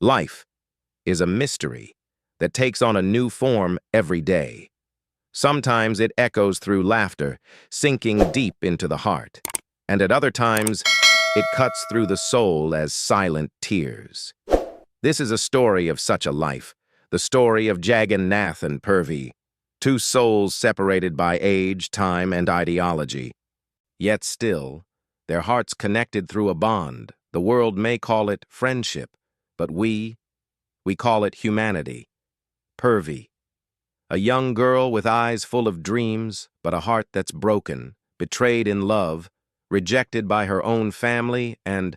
Life is a mystery that takes on a new form every day. Sometimes it echoes through laughter, sinking deep into the heart, and at other times, it cuts through the soul as silent tears. This is a story of such a life, the story of Jagannath and Purvi, two souls separated by age, time, and ideology. Yet still, their hearts connected through a bond. The world may call it friendship, but we call it humanity. Purvi, a young girl with eyes full of dreams, but a heart that's broken, betrayed in love, rejected by her own family, and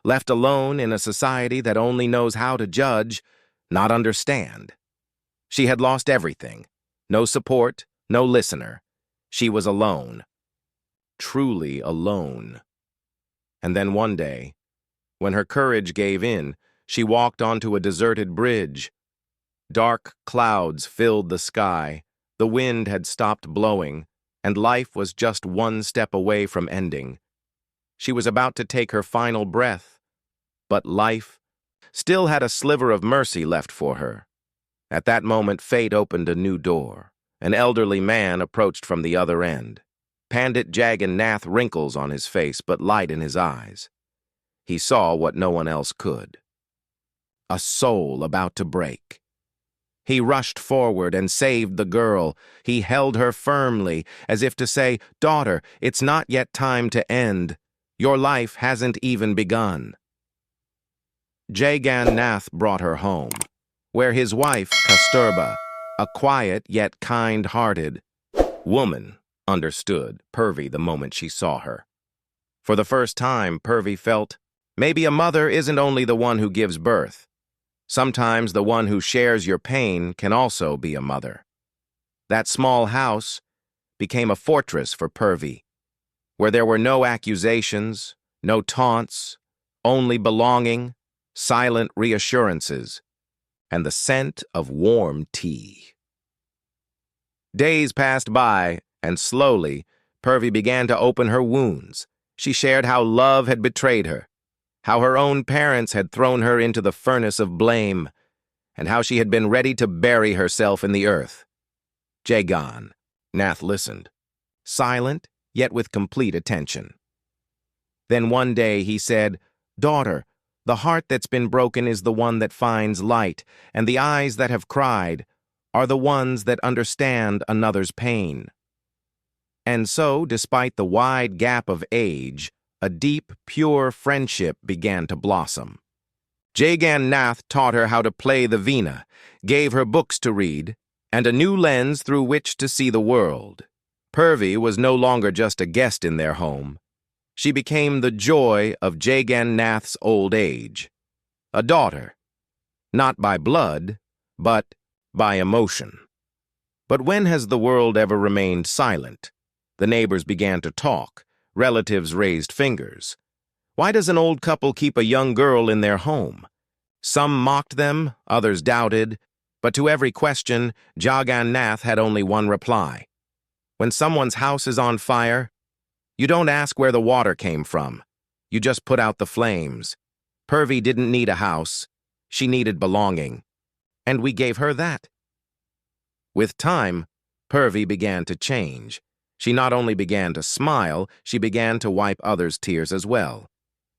left alone in a society that only knows how to judge, not understand. She had lost everything. No support, no listener. She was alone. Truly alone. And then one day, when her courage gave in, she walked onto a deserted bridge. Dark clouds filled the sky, the wind had stopped blowing, and life was just one step away from ending. She was about to take her final breath, but life still had a sliver of mercy left for her. At that moment, fate opened a new door. An elderly man approached from the other end. Pandit Jagannath, wrinkles on his face but light in his eyes. He saw what no one else could. A soul about to break. He rushed forward and saved the girl. He held her firmly, as if to say, "Daughter, it's not yet time to end. Your life hasn't even begun." Jagannath brought her home, where his wife, Kasturba, a quiet yet kind-hearted woman, understood Purvi the moment she saw her. For the first time, Purvi felt, maybe a mother isn't only the one who gives birth. Sometimes the one who shares your pain can also be a mother. That small house became a fortress for Purvi, where there were no accusations, no taunts, only belonging, silent reassurances, and the scent of warm tea. Days passed by, and slowly, Purvi began to open her wounds. She shared how love had betrayed her, how her own parents had thrown her into the furnace of blame, and how she had been ready to bury herself in the earth. Jagannath listened, silent, yet with complete attention. Then one day he said, "Daughter, the heart that's been broken is the one that finds light, and the eyes that have cried are the ones that understand another's pain." And so, despite the wide gap of age, a deep, pure friendship began to blossom. Jagannath taught her how to play the veena, gave her books to read, and a new lens through which to see the world. Purvi was no longer just a guest in their home. She became the joy of Jagannath's old age. A daughter, not by blood, but by emotion. But when has the world ever remained silent? The neighbors began to talk. Relatives raised fingers. Why does an old couple keep a young girl in their home? Some mocked them, others doubted, but to every question, Jagannath had only one reply. When someone's house is on fire, you don't ask where the water came from. You just put out the flames. Purvi didn't need a house. She needed belonging. And we gave her that. With time, Purvi began to change. She not only began to smile, she began to wipe others' tears as well.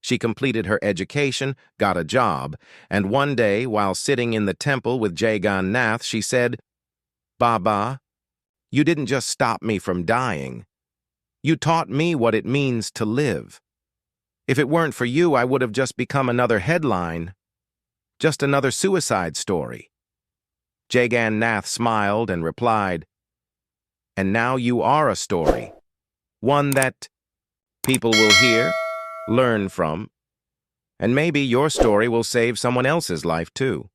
She completed her education, got a job, and one day, while sitting in the temple with Jagannath, she said, "Baba, you didn't just stop me from dying. You taught me what it means to live. If it weren't for you, I would have just become another headline, just another suicide story." Jagannath smiled and replied, "And now you are a story, one that people will hear, learn from, and maybe your story will save someone else's life too."